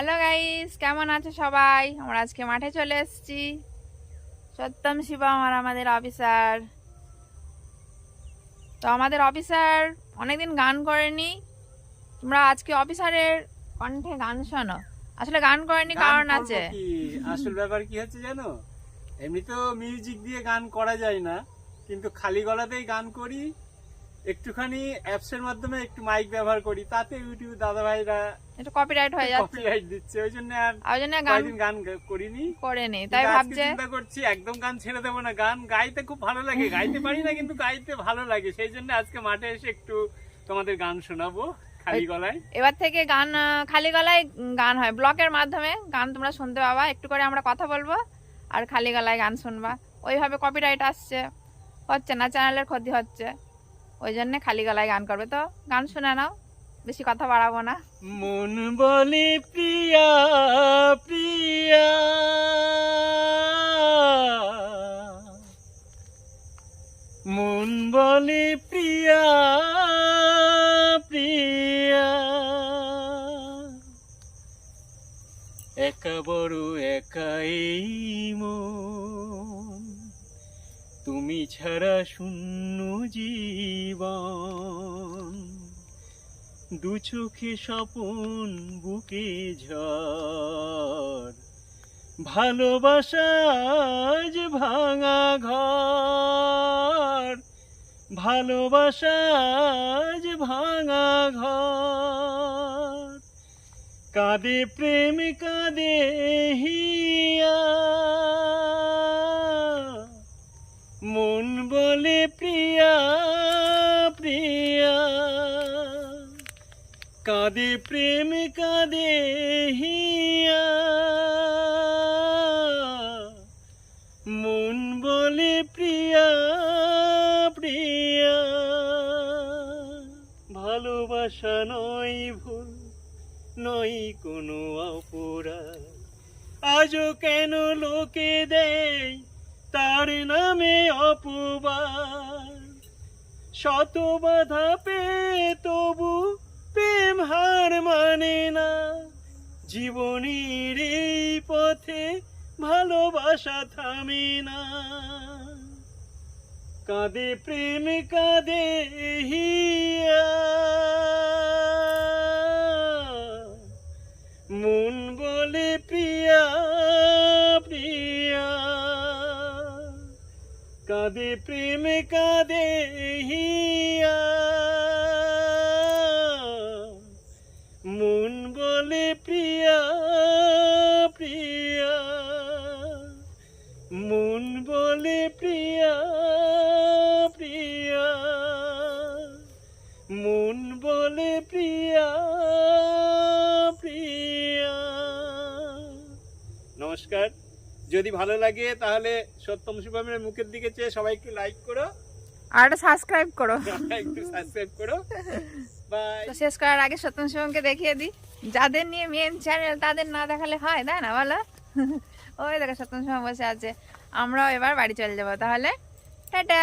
Hello guys, কেমন আছো সবাই? আমরা আজকে মাঠে চলে এসেছি। সত্যম শিবম আর আমাদের অফিসার। তো আমাদের অফিসার অনেকদিন গান করেনি। তোমরা আজকে অফিসারের কণ্ঠে গান শোনো। আসলে গান করেনি কারণ আছে। আসল ব্যাপার কি হচ্ছে জানো, এমনি তো মিউজিক দিয়ে গান করা যায় না, কিন্তু খালি গলাতেই গান করি। একটুখানি অ্যাপসের মাধ্যমে একটু মাইক ব্যবহার করি, তাতে ইউটিউব দাদা ভাইরা একটু কপিরাইট হয়ে যাচ্ছে, কপিরাইট দিচ্ছে। ওই জন্য গান করিনি। তাই কিন্তু আজকে ভাবছে চিন্তা করছি একদম গান ছেড়ে দেবো না। গান গাইতে খুব ভালো লাগে, গাইতে পারি না কিন্তু গাইতে ভালো লাগে। সেই জন্য আজকে মাঠে এসে একটু তোমাদের গান শোনাবো খালি গলায়। এবার থেকে গান খালি গলায় গান হয়, ব্লকের মাধ্যমে গান তোমরা শুনতে পাবা। একটু করে আমরা কথা বলবো আর খালি গলায় গান শুনবা। ওইভাবে কপিরাইট আসছে, হচ্ছে না, চ্যানেলের ক্ষতি হচ্ছে। ওই জন্য খালি গলায় গান করবে। তো গান শুনে নাও, বেশি কথা বাড়াবো না। মন বলে প্রিয়া প্রিয়া, মন বলে প্রিয়া প্রিয়া, একা বড় একাই মন, তুমি ছাড়া শূন্য জীবন, দু চোখে স্বপন বুকে ঝড়, ভালোবাসা আজ ভাঙা ঘর, ভালোবাসা আজ ভাঙা ঘর, কাঁদে প্রেম কাঁদে হিয়া, মন বলে প্রিয়া প্রিয়া, কাঁদে প্রেম কাঁদে হিয়া, মন বলে প্রিয়া প্রিয়া, ভালোবাসা নয় ভুল, নয় কোনো অপরাধ, আজও কেন লোকে দেয় তার নামে অপবাদ, শত বাধা পেয়ে তবু প্রেম হার মানে না, জীবনের এই পথে ভালোবাসা থামে না, কাঁদে প্রেম কাঁদে হিয়া, মন বলে প্রিয়া প্রিয়া, কাঁদে প্রেম কাঁদে হিয়া, মন বলে প্রিয়া প্রিয়া, মন বলে প্রিয়া প্রিয়া, মন বলে প্রিয়া প্রিয়া। নমস্কার। যদি ভালো লাগে তাহলে সত্যম শিবমের মুখের দিকে চেয়ে সবাই একটু লাইক করো আর একটা সাবস্ক্রাইব করো। একটু সাবস্ক্রাইব করো। বাই। তো শেষ করার আগে সত্যম শিবমকে দেখিয়ে দিই, যাদের নিয়ে মেন চ্যানেল তাদের না দেখালে হয়, তাই না বলো? ওই দেখো সত্যম শিবম বসে আছে। আমরাও এবার বাড়ি চলে যাবো তাহলে। টাটা।